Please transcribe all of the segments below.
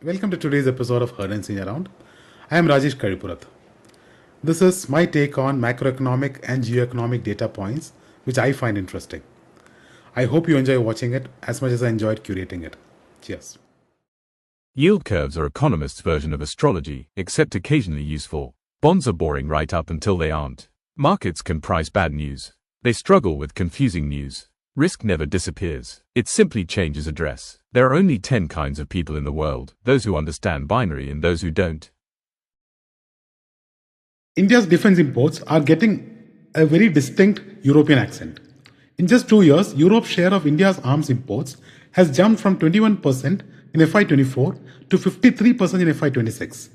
Welcome to today's episode of Heard and Seen Around. I am Rajesh Karipurath. This is my take on macroeconomic and geoeconomic data points which I find interesting. I hope you enjoy watching it as much as I enjoyed curating it. Cheers. Yield curves are economists' version of astrology, except occasionally useful. Bonds are boring right up until they aren't. Markets can price bad news. They struggle with confusing news. Risk never disappears. It simply changes address. There are only 10 kinds of people in the world, those who understand binary and those who don't. India's defense imports are getting a very distinct European accent. In just 2 years, Europe's share of India's arms imports has jumped from 21% in FY24 to 53% in FY26.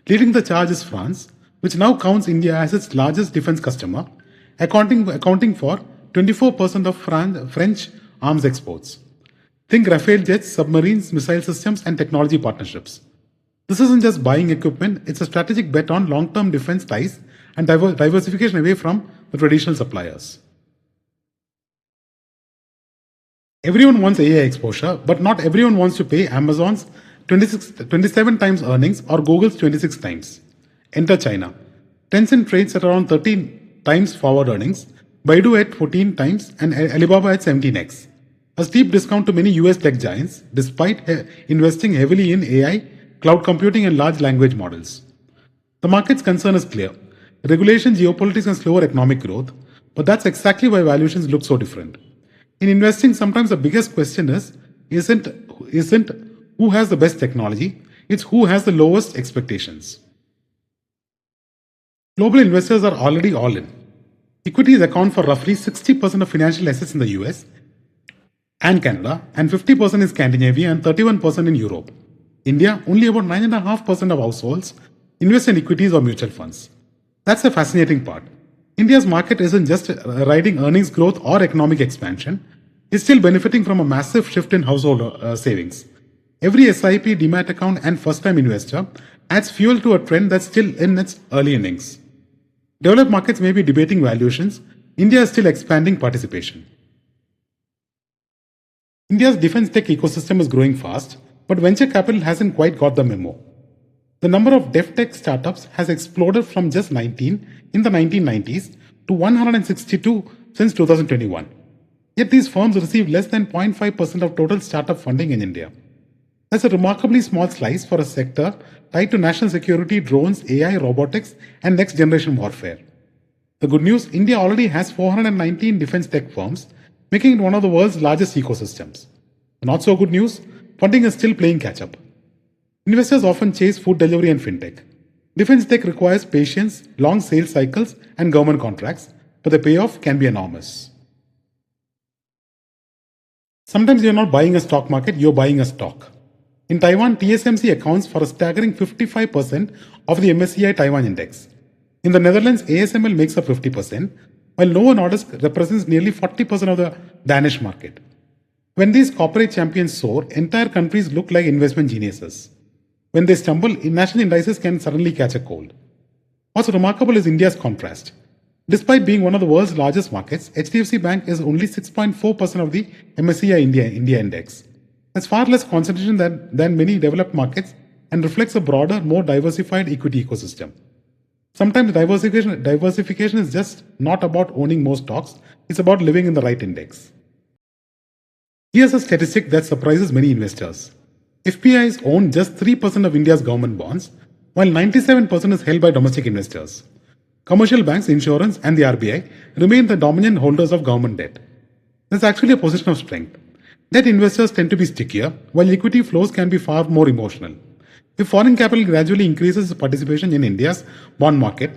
Leading the charge is France, which now counts India as its largest defense customer, accounting for 24% of French arms exports. Think Rafale jets, submarines, missile systems, and technology partnerships. This isn't just buying equipment, it's a strategic bet on long-term defense ties and diversification away from the traditional suppliers. Everyone wants AI exposure, but not everyone wants to pay Amazon's 27 times earnings or Google's 26 times. Enter China. Tencent trades at around 13 times forward earnings, Baidu at 14 times, and Alibaba at 17x. A steep discount to many US tech giants, despite investing heavily in AI, cloud computing, and large language models. The market's concern is clear. Regulation, geopolitics, and slower economic growth, but that's exactly why valuations look so different. In investing, sometimes the biggest question isn't who has the best technology, it's who has the lowest expectations. Global investors are already all in. Equities account for roughly 60% of financial assets in the US and Canada, and 50% in Scandinavia and 31% in Europe. India, only about 9.5% of households invest in equities or mutual funds. That's the fascinating part. India's market isn't just riding earnings growth or economic expansion, it's still benefiting from a massive shift in household savings. Every SIP, demat account, and first-time investor adds fuel to a trend that's still in its early innings. Developed markets may be debating valuations, India is still expanding participation. India's defense tech ecosystem is growing fast, but venture capital hasn't quite got the memo. The number of dev tech startups has exploded from just 19 in the 1990s to 162 since 2021. Yet these firms receive less than 0.5% of total startup funding in India. That's a remarkably small slice for a sector tied to national security, drones, AI, robotics, and next-generation warfare. The good news, India already has 419 defense tech firms, making it one of the world's largest ecosystems. The not so good news, funding is still playing catch-up. Investors often chase food delivery and fintech. Defense tech requires patience, long sales cycles, and government contracts, but the payoff can be enormous. Sometimes you're not buying a stock market, you're buying a stock. In Taiwan, TSMC accounts for a staggering 55% of the MSCI Taiwan index. In the Netherlands, ASML makes up 50%, while Novo Nordisk represents nearly 40% of the Danish market. When these corporate champions soar, entire countries look like investment geniuses. When they stumble, national indices can suddenly catch a cold. What's remarkable is India's contrast. Despite being one of the world's largest markets, HDFC Bank is only 6.4% of the MSCI India index. That's far less concentration than many developed markets and reflects a broader, more diversified equity ecosystem. Sometimes diversification is just not about owning more stocks, it's about living in the right index. Here's a statistic that surprises many investors. FPIs own just 3% of India's government bonds, while 97% is held by domestic investors. Commercial banks, insurance, and the RBI remain the dominant holders of government debt. That's actually a position of strength. Debt investors tend to be stickier, while equity flows can be far more emotional. If foreign capital gradually increases its participation in India's bond market,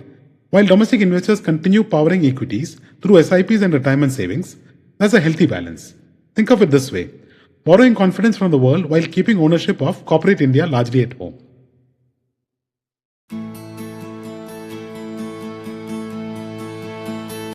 while domestic investors continue powering equities through SIPs and retirement savings, that's a healthy balance. Think of it this way: borrowing confidence from the world while keeping ownership of corporate India largely at home.